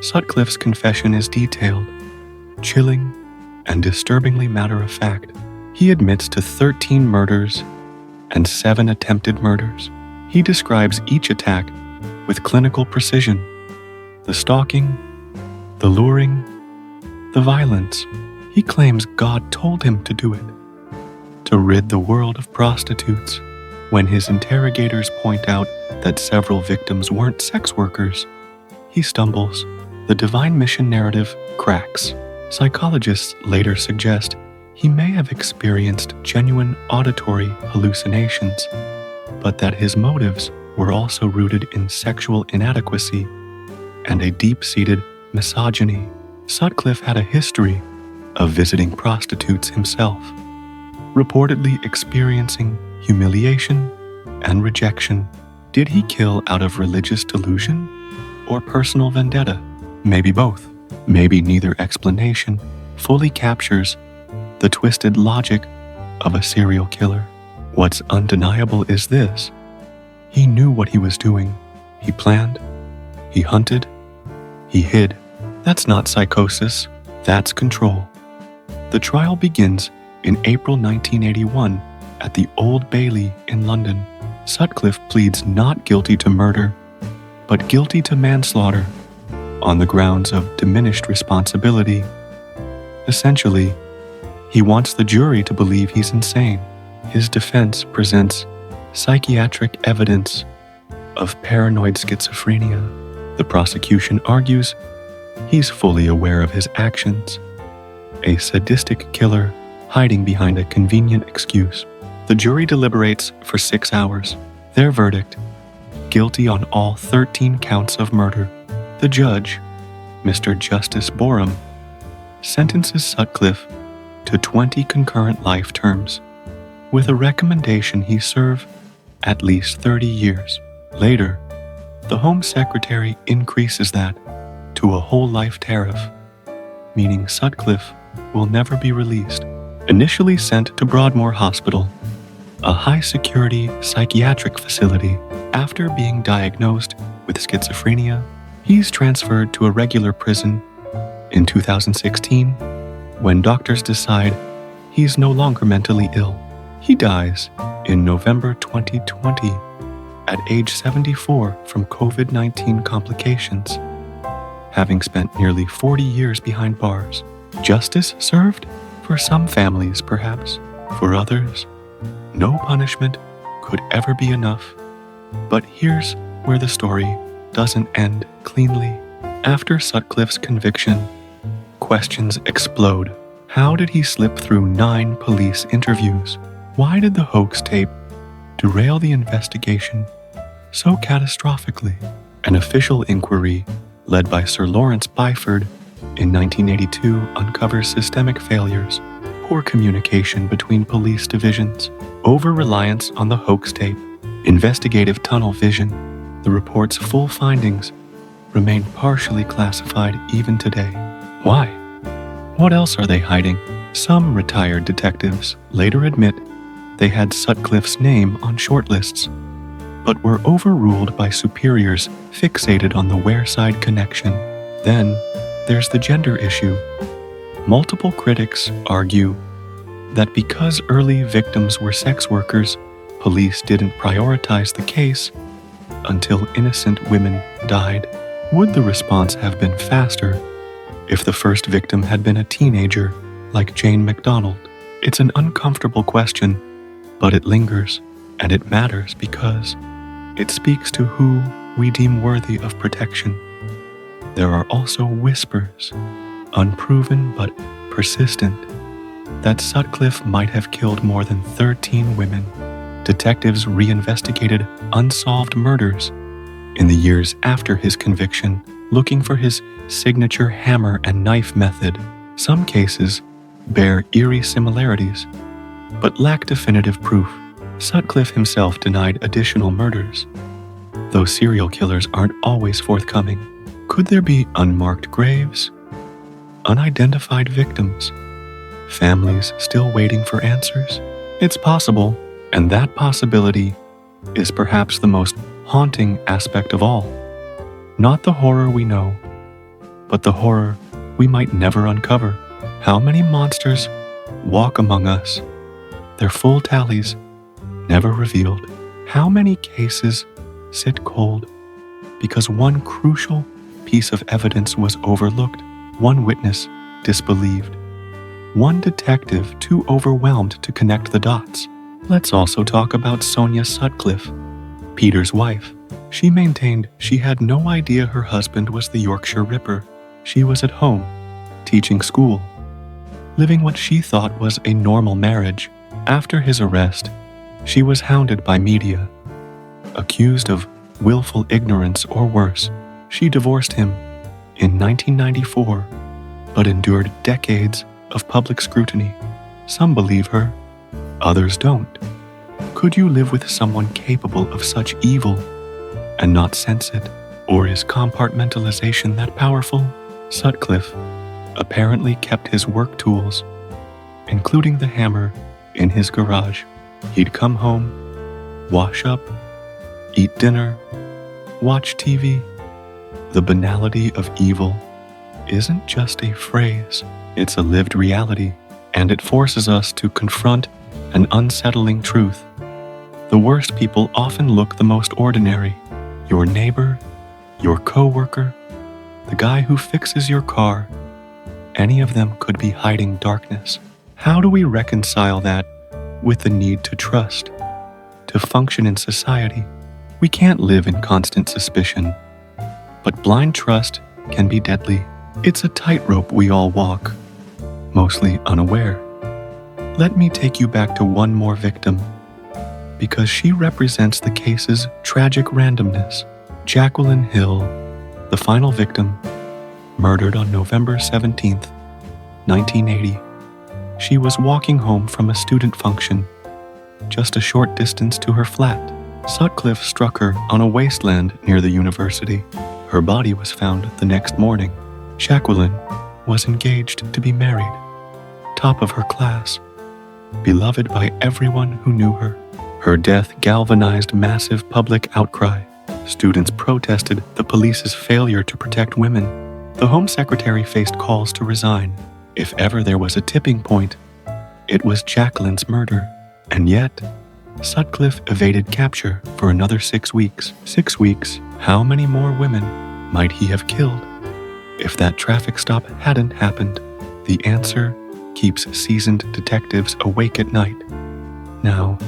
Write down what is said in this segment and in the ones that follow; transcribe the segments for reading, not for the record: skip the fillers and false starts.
Sutcliffe's confession is detailed, chilling, and disturbingly matter-of-fact. He admits to 13 murders and 7 attempted murders. He describes each attack with clinical precision: the stalking, the luring, the violence. He claims God told him to do it, to rid the world of prostitutes. When his interrogators point out that several victims weren't sex workers, he stumbles. The divine mission narrative cracks. Psychologists later suggest he may have experienced genuine auditory hallucinations, but that his motives were also rooted in sexual inadequacy and a deep-seated misogyny. Sutcliffe had a history of visiting prostitutes himself, reportedly experiencing humiliation and rejection. Did he kill out of religious delusion or personal vendetta? Maybe both. Maybe neither explanation fully captures the twisted logic of a serial killer. What's undeniable is this: he knew what he was doing. He planned, he hunted, he hid. That's not psychosis, that's control. The trial begins in April 1981 at the Old Bailey in London. Sutcliffe pleads not guilty to murder, but guilty to manslaughter on the grounds of diminished responsibility. Essentially, he wants the jury to believe he's insane. His defense presents psychiatric evidence of paranoid schizophrenia. The prosecution argues he's fully aware of his actions, a sadistic killer hiding behind a convenient excuse. The jury deliberates for 6 hours. Their verdict: guilty on all 13 counts of murder. The judge, Mr. Justice Borum, sentences Sutcliffe to 20 concurrent life terms, with a recommendation he serve at least 30 years. Later, the Home Secretary increases that to a whole life tariff, meaning Sutcliffe will never be released. Initially sent to Broadmoor Hospital, a high-security psychiatric facility, after being diagnosed with schizophrenia, he's transferred to a regular prison in 2016 when doctors decide he's no longer mentally ill. He dies in November 2020 at age 74 from COVID-19 complications, having spent nearly 40 years behind bars. Justice served? For some families, perhaps. For others, no punishment could ever be enough. But here's where the story doesn't end cleanly. After Sutcliffe's conviction, questions explode. How did he slip through 9 police interviews? Why did the hoax tape derail the investigation so catastrophically? An official inquiry led by Sir Lawrence Byford in 1982 uncovers systemic failures, poor communication between police divisions, over-reliance on the hoax tape, investigative tunnel vision. The report's full findings remain partially classified even today. Why? What else are they hiding? Some retired detectives later admit they had Sutcliffe's name on shortlists, but were overruled by superiors fixated on the Wareside connection. Then, there's the gender issue. Multiple critics argue that because early victims were sex workers, police didn't prioritize the case until innocent women died. Would the response have been faster if the first victim had been a teenager like Jane MacDonald? It's an uncomfortable question, but it lingers, and it matters because it speaks to who we deem worthy of protection. There are also whispers, unproven but persistent, that Sutcliffe might have killed more than 13 women. Detectives reinvestigated unsolved murders in the years after his conviction, looking for his signature hammer and knife method. Some cases bear eerie similarities, but lack definitive proof. Sutcliffe himself denied additional murders, though serial killers aren't always forthcoming. Could there be unmarked graves, unidentified victims, families still waiting for answers? It's possible, and that possibility is perhaps the most haunting aspect of all. Not the horror we know, but the horror we might never uncover. How many monsters walk among us, their full tallies never revealed? How many cases sit cold because one crucial piece of evidence was overlooked, one witness disbelieved, one detective too overwhelmed to connect the dots? Let's also talk about Sonia Sutcliffe, Peter's wife. She maintained she had no idea her husband was the Yorkshire Ripper. She was at home, teaching school, living what she thought was a normal marriage. After his arrest, she was hounded by media, accused of willful ignorance or worse. She divorced him in 1994, but endured decades of public scrutiny. Some believe her, others don't. Could you live with someone capable of such evil and not sense it? Or is compartmentalization that powerful? Sutcliffe apparently kept his work tools, including the hammer, in his garage. He'd come home, wash up, eat dinner, watch TV. The banality of evil isn't just a phrase, it's a lived reality, and it forces us to confront an unsettling truth. The worst people often look the most ordinary. Your neighbor, your coworker, the guy who fixes your car, any of them could be hiding darkness. How do we reconcile that with the need to trust, to function in society? We can't live in constant suspicion, but blind trust can be deadly. It's a tightrope we all walk, mostly unaware. Let me take you back to one more victim, because she represents the case's tragic randomness. Jacqueline Hill, the final victim, murdered on November 17, 1980. She was walking home from a student function, just a short distance to her flat. Sutcliffe struck her on a wasteland near the university. Her body was found the next morning. Jacqueline was engaged to be married, top of her class, beloved by everyone who knew her. Her death galvanized massive public outcry. Students protested the police's failure to protect women. The Home Secretary faced calls to resign. If ever there was a tipping point, it was Jacqueline's murder. And yet, Sutcliffe evaded capture for another 6 weeks. 6 weeks. How many more women might he have killed if that traffic stop hadn't happened? The answer keeps seasoned detectives awake at night. Now,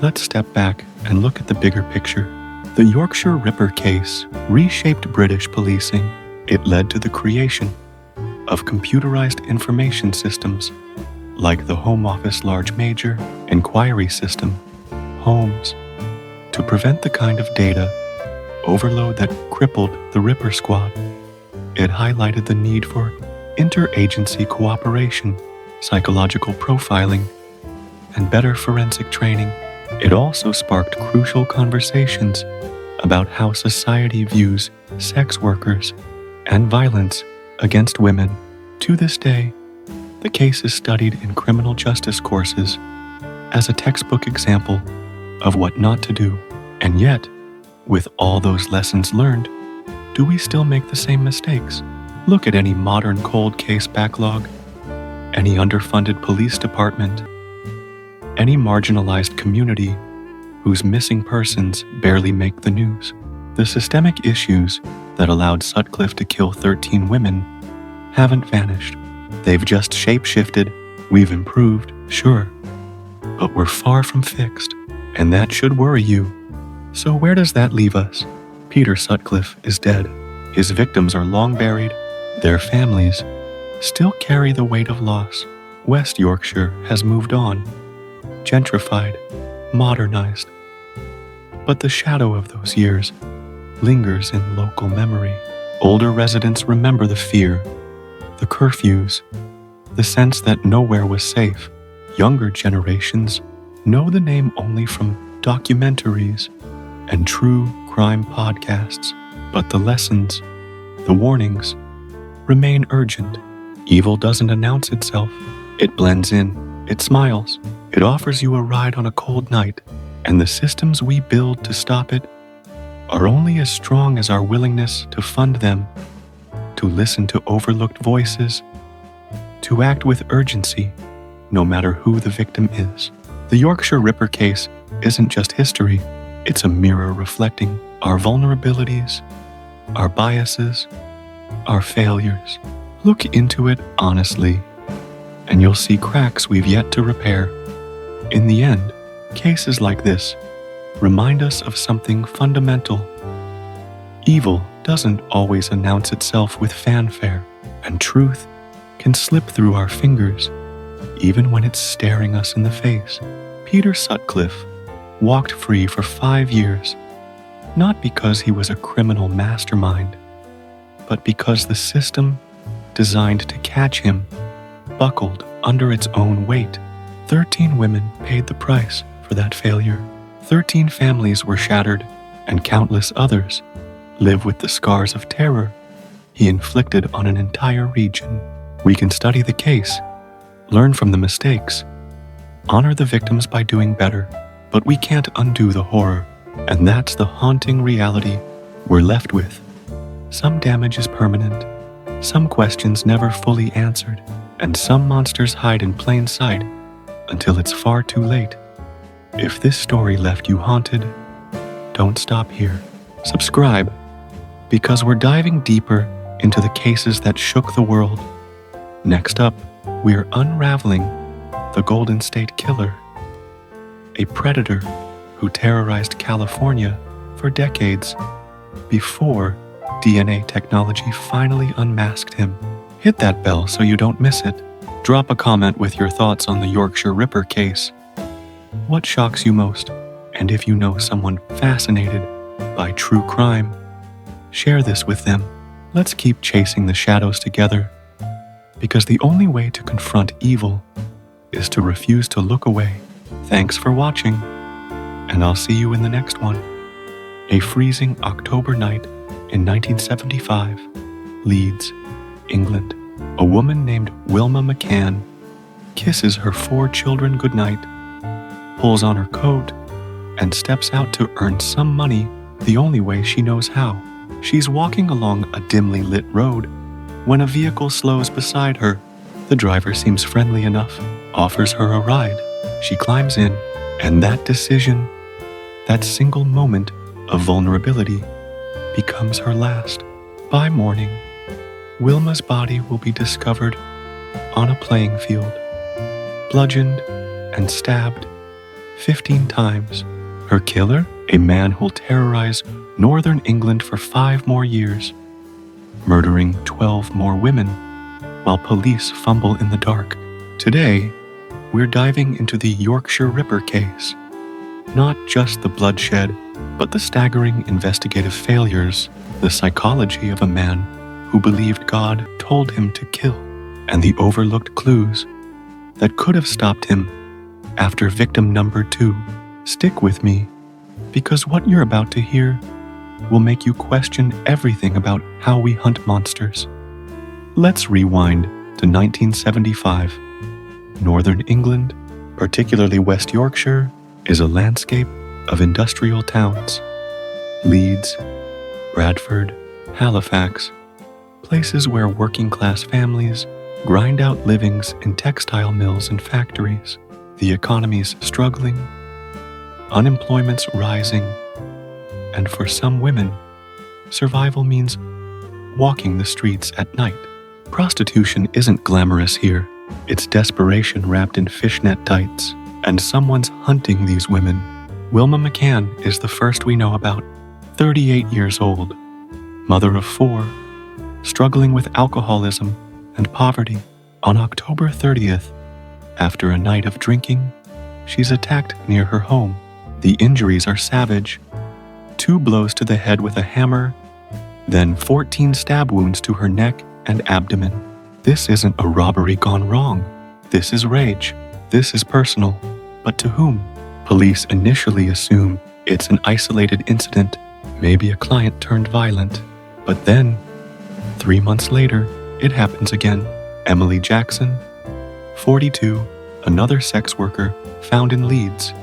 let's step back and look at the bigger picture. The Yorkshire Ripper case reshaped British policing. It led to the creation of computerized information systems like the Home Office Large Major Inquiry System, HOMES, to prevent the kind of data overload that crippled the Ripper Squad. It highlighted the need for interagency cooperation, psychological profiling, and better forensic training. It also sparked crucial conversations about how society views sex workers and violence against women. To this day, the case is studied in criminal justice courses as a textbook example of what not to do. And yet, with all those lessons learned, do we still make the same mistakes? Look at any modern cold case backlog, any underfunded police department, any marginalized community whose missing persons barely make the news. The systemic issues that allowed Sutcliffe to kill 13 women haven't vanished. They've just shape-shifted. We've improved, sure, but we're far from fixed, and that should worry you. So where does that leave us? Peter Sutcliffe is dead. His victims are long buried. Their families still carry the weight of loss. West Yorkshire has moved on, gentrified, modernized. But the shadow of those years lingers in local memory. Older residents remember the fear, the curfews, the sense that nowhere was safe. Younger generations know the name only from documentaries and true crime podcasts. But the lessons, the warnings, remain urgent. Evil doesn't announce itself. It blends in. It smiles. It offers you a ride on a cold night. And the systems we build to stop it are only as strong as our willingness to fund them to listen to overlooked voices, to act with urgency, no matter who the victim is. The Yorkshire Ripper case isn't just history, it's a mirror reflecting our vulnerabilities, our biases, our failures. Look into it honestly, and you'll see cracks we've yet to repair. In the end, cases like this remind us of something fundamental. Evil doesn't always announce itself with fanfare, and truth can slip through our fingers, even when it's staring us in the face. Peter Sutcliffe walked free for 5 years, not because he was a criminal mastermind, but because the system designed to catch him buckled under its own weight. 13 women paid the price for that failure. 13 families were shattered, and countless others live with the scars of terror he inflicted on an entire region. We can study the case, learn from the mistakes, honor the victims by doing better, but we can't undo the horror, and that's the haunting reality we're left with. Some damage is permanent, some questions never fully answered, and some monsters hide in plain sight until it's far too late. If this story left you haunted, don't stop here. Subscribe, because we're diving deeper into the cases that shook the world. Next up, we're unraveling the Golden State Killer, a predator who terrorized California for decades before DNA technology finally unmasked him. Hit that bell so you don't miss it. Drop a comment with your thoughts on the Yorkshire Ripper case. What shocks you most? And if you know someone fascinated by true crime, share this with them. Let's keep chasing the shadows together, because the only way to confront evil is to refuse to look away. Thanks for watching, and I'll see you in the next one. A freezing October night in 1975, Leeds, England. A woman named Wilma McCann kisses her 4 children goodnight, pulls on her coat, and steps out to earn some money the only way she knows how. She's walking along a dimly lit road when a vehicle slows beside her. The driver seems friendly enough, offers her a ride. She climbs in, and that decision, that single moment of vulnerability, becomes her last. By morning, Wilma's body will be discovered on a playing field, bludgeoned and stabbed 15 times. Her killer, a man who'll terrorize northern England for 5 more years, murdering 12 more women while police fumble in the dark. Today, we're diving into the Yorkshire Ripper case. Not just the bloodshed, but the staggering investigative failures, the psychology of a man who believed God told him to kill, and the overlooked clues that could have stopped him after victim number 2. Stick with me, because what you're about to hear will make you question everything about how we hunt monsters. Let's rewind to 1975. Northern England, particularly West Yorkshire, is a landscape of industrial towns. Leeds, Bradford, Halifax, places where working-class families grind out livings in textile mills and factories. The economy's struggling, unemployment's rising, and for some women, survival means walking the streets at night. Prostitution isn't glamorous here. It's desperation wrapped in fishnet tights, and someone's hunting these women. Wilma McCann is the first we know about. 38 years old, mother of 4, struggling with alcoholism and poverty. On October 30th, after a night of drinking, she's attacked near her home. The injuries are savage. 2 blows to the head with a hammer, then 14 stab wounds to her neck and abdomen. This isn't a robbery gone wrong. This is rage. This is personal. But to whom? Police initially assume it's an isolated incident, maybe a client turned violent. But then, 3 months later, it happens again. Emily Jackson, 42, another sex worker, found in Leeds.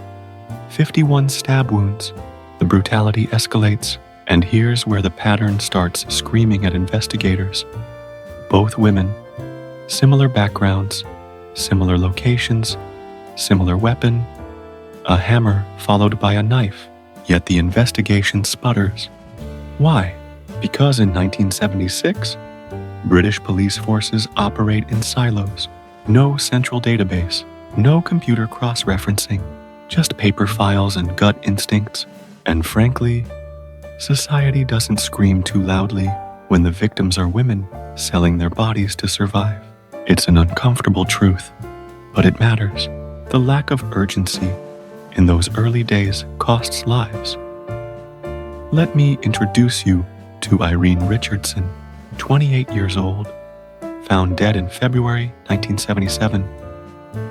51 stab wounds. The brutality escalates. And here's where the pattern starts screaming at investigators. Both women, similar backgrounds, similar locations, similar weapon, a hammer followed by a knife, yet the investigation sputters. Why? Because in 1976, British police forces operate in silos. No central database, no computer cross-referencing, just paper files and gut instincts. And frankly, society doesn't scream too loudly when the victims are women selling their bodies to survive. It's an uncomfortable truth, but it matters. The lack of urgency in those early days costs lives. Let me introduce you to Irene Richardson, 28 years old, found dead in February 1977.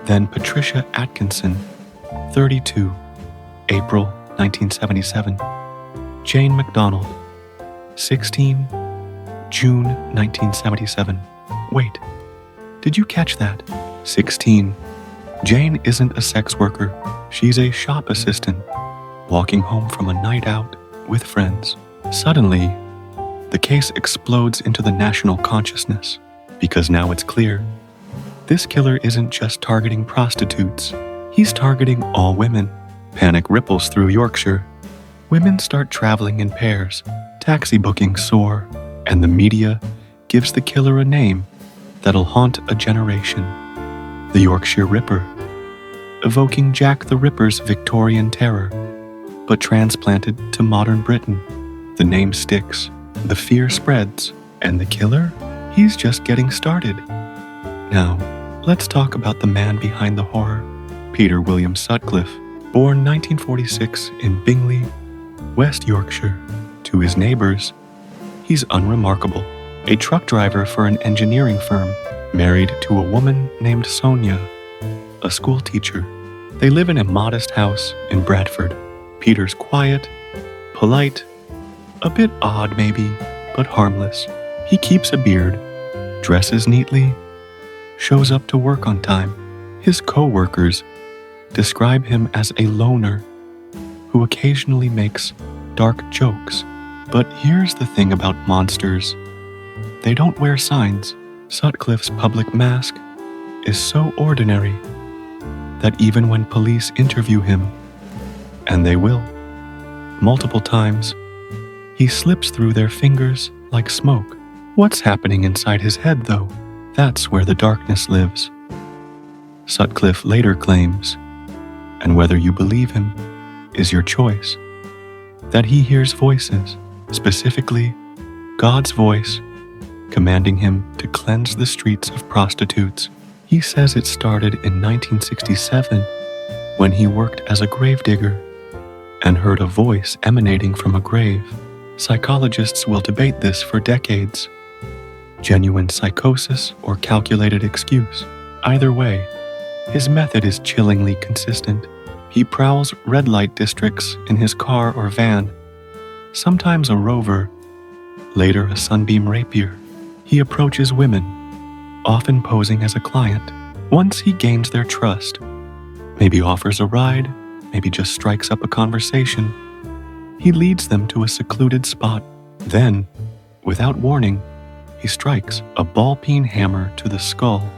Then Patricia Atkinson, 32, April 1977. Jane MacDonald, 16, June 1977. Wait, did you catch that? 16. Jane isn't a sex worker. She's a shop assistant, walking home from a night out with friends. Suddenly, the case explodes into the national consciousness, because now it's clear. This killer isn't just targeting prostitutes. He's targeting all women. Panic ripples through Yorkshire. Women start traveling in pairs, taxi bookings soar, and the media gives the killer a name that'll haunt a generation. The Yorkshire Ripper, evoking Jack the Ripper's Victorian terror, but transplanted to modern Britain. The name sticks, the fear spreads, and the killer? He's just getting started. Now, let's talk about the man behind the horror, Peter William Sutcliffe, born 1946 in Bingley, West Yorkshire. To his neighbors, he's unremarkable, a truck driver for an engineering firm, married to a woman named Sonia, a school teacher. They live in a modest house in Bradford. Peter's quiet, polite, a bit odd maybe, but harmless. He keeps a beard, dresses neatly, shows up to work on time. His co-workers describe him as a loner who occasionally makes dark jokes. But here's the thing about monsters. They don't wear signs. Sutcliffe's public mask is so ordinary that even when police interview him, and they will, multiple times, he slips through their fingers like smoke. What's happening inside his head, though? That's where the darkness lives. Sutcliffe later claims, and whether you believe him is your choice, that he hears voices, specifically God's voice, commanding him to cleanse the streets of prostitutes. He says it started in 1967 when he worked as a gravedigger and heard a voice emanating from a grave. Psychologists will debate this for decades. Genuine psychosis or calculated excuse. Either way, his method is chillingly consistent. He prowls red light districts in his car or van, sometimes a Rover, later a Sunbeam Rapier. He approaches women, often posing as a client. Once he gains their trust, maybe offers a ride, maybe just strikes up a conversation, he leads them to a secluded spot. Then, without warning, he strikes a ball-peen hammer to the skull,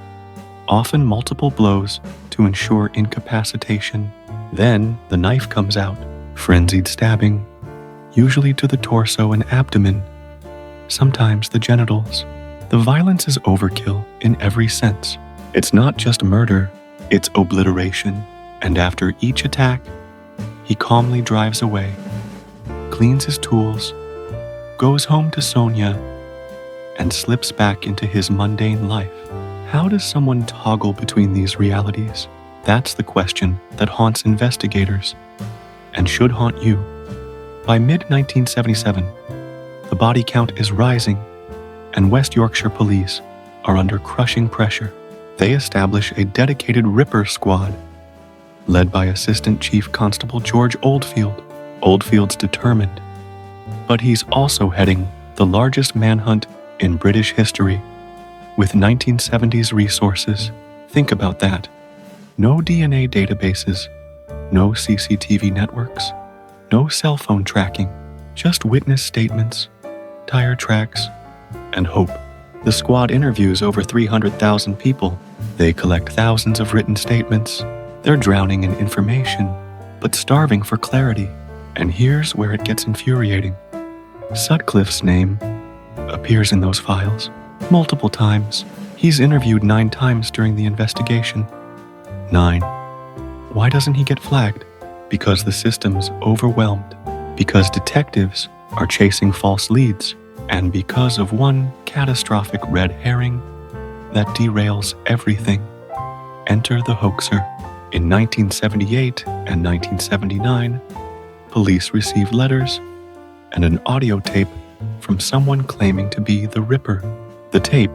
often multiple blows to ensure incapacitation. Then the knife comes out, frenzied stabbing, usually to the torso and abdomen, sometimes the genitals. The violence is overkill in every sense. It's not just murder, it's obliteration. And after each attack, he calmly drives away, cleans his tools, goes home to Sonia, and slips back into his mundane life. How does someone toggle between these realities? That's the question that haunts investigators, and should haunt you. By mid-1977, the body count is rising, and West Yorkshire police are under crushing pressure. They establish a dedicated Ripper squad, led by Assistant Chief Constable George Oldfield. Oldfield's determined, but he's also heading the largest manhunt in British history, with 1970s resources. Think about that. No DNA databases, no CCTV networks, no cell phone tracking, Just witness statements, tire tracks, and hope. The squad interviews over 300,000 people. They collect thousands of written statements. They're drowning in information, but starving for clarity. And here's where it gets infuriating. Sutcliffe's name appears in those files multiple times. He's interviewed 9 times during the investigation. 9. Why doesn't he get flagged? Because the system's overwhelmed. Because detectives are chasing false leads. And because of one catastrophic red herring that derails everything. Enter the hoaxer. In 1978 and 1979, police received letters and an audio tape from someone claiming to be the Ripper. The tape,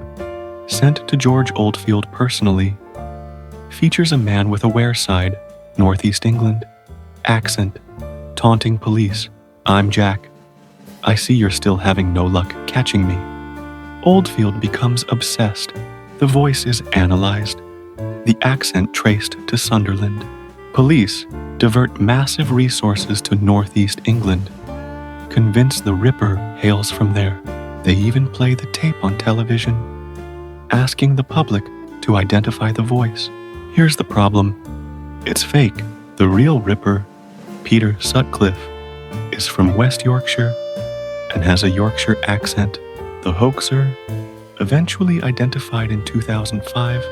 sent to George Oldfield personally, features a man with a Wearside, Northeast England, accent, taunting police. "I'm Jack. I see you're still having no luck catching me." Oldfield becomes obsessed. The voice is analyzed, the accent traced to Sunderland. Police divert massive resources to Northeast England, convinced the Ripper hails from there. They even play the tape on television, asking the public to identify the voice. Here's the problem. It's fake. The real Ripper, Peter Sutcliffe, is from West Yorkshire and has a Yorkshire accent. The hoaxer, eventually identified in 2005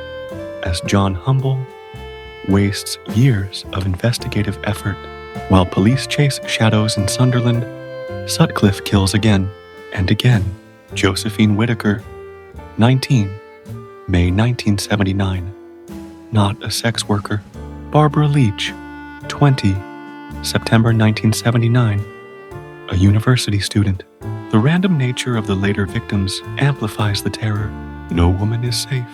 as John Humble, wastes years of investigative effort. While police chase shadows in Sunderland, Sutcliffe kills again and again. Josephine Whittaker, 19, May 1979, not a sex worker. Barbara Leach, 20, September 1979, a university student. The random nature of the later victims amplifies the terror. No woman is safe.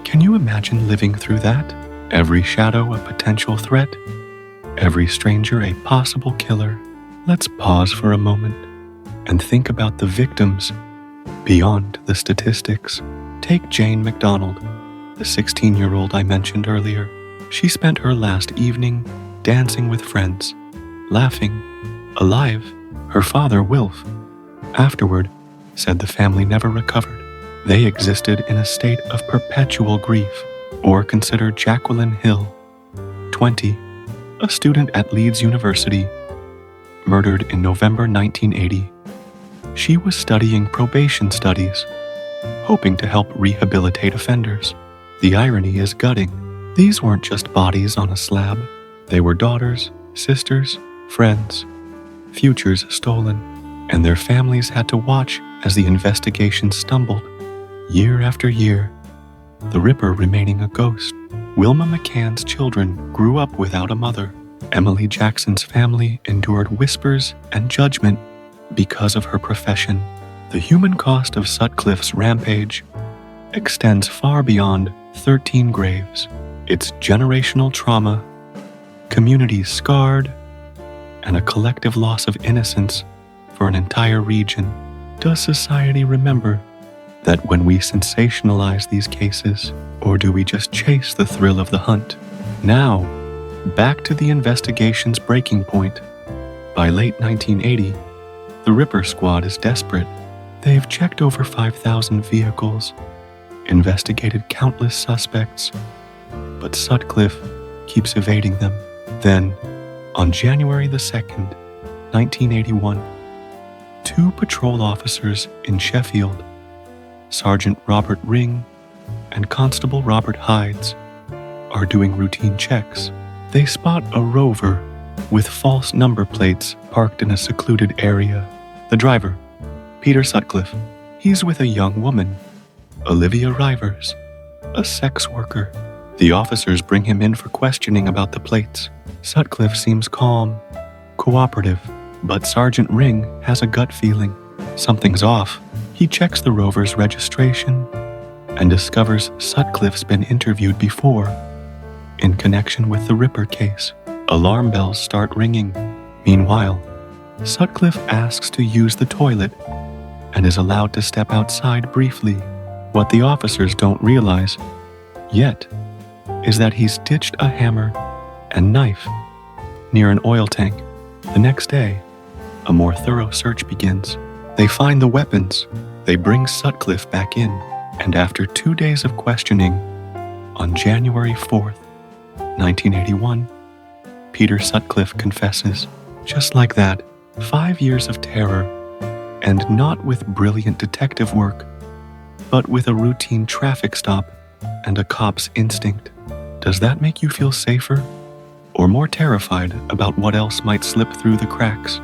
Can you imagine living through that? Every shadow a potential threat, every stranger a possible killer. Let's pause for a moment and think about the victims beyond the statistics. Take Jane MacDonald, the 16-year-old I mentioned earlier. She spent her last evening dancing with friends, laughing, alive. Her father, Wilf, afterward, said the family never recovered. They existed in a state of perpetual grief. Or consider Jacqueline Hill, 20, a student at Leeds University, murdered in November 1980. She was studying probation studies, hoping to help rehabilitate offenders. The irony is gutting. These weren't just bodies on a slab. They were daughters, sisters, friends, futures stolen, and their families had to watch as the investigation stumbled, year after year, the Ripper remaining a ghost. Wilma McCann's children grew up without a mother. Emily Jackson's family endured whispers and judgment because of her profession. The human cost of Sutcliffe's rampage extends far beyond 13 graves. It's generational trauma, communities scarred, and a collective loss of innocence for an entire region. Does society remember that when we sensationalize these cases, or do we just chase the thrill of the hunt? Now, back to the investigation's breaking point. By late 1980, the Ripper Squad is desperate. They've checked over 5,000 vehicles, investigated countless suspects, but Sutcliffe keeps evading them. Then, on January the 2nd, 1981, 2 patrol officers in Sheffield, Sergeant Robert Ring and Constable Robert Hides, are doing routine checks. They spot a Rover with false number plates parked in a secluded area. The driver, Peter Sutcliffe, he's with a young woman, Olivia Rivers, a sex worker. The officers bring him in for questioning about the plates. Sutcliffe seems calm, cooperative, but Sergeant Ring has a gut feeling. Something's off. He checks the Rover's registration and discovers Sutcliffe's been interviewed before in connection with the Ripper case. Alarm bells start ringing. Meanwhile, Sutcliffe asks to use the toilet and is allowed to step outside briefly. What the officers don't realize yet is that he's ditched a hammer and knife near an oil tank. The next day, A more thorough search begins. They find the weapons. They bring Sutcliffe back in, and after 2 days of questioning, on January 4th, 1981, Peter Sutcliffe confesses. Just like that, 5 years of terror, and not with brilliant detective work, but with a routine traffic stop and a cop's instinct. Does that make you feel safer? Or more terrified about what else might slip through the cracks?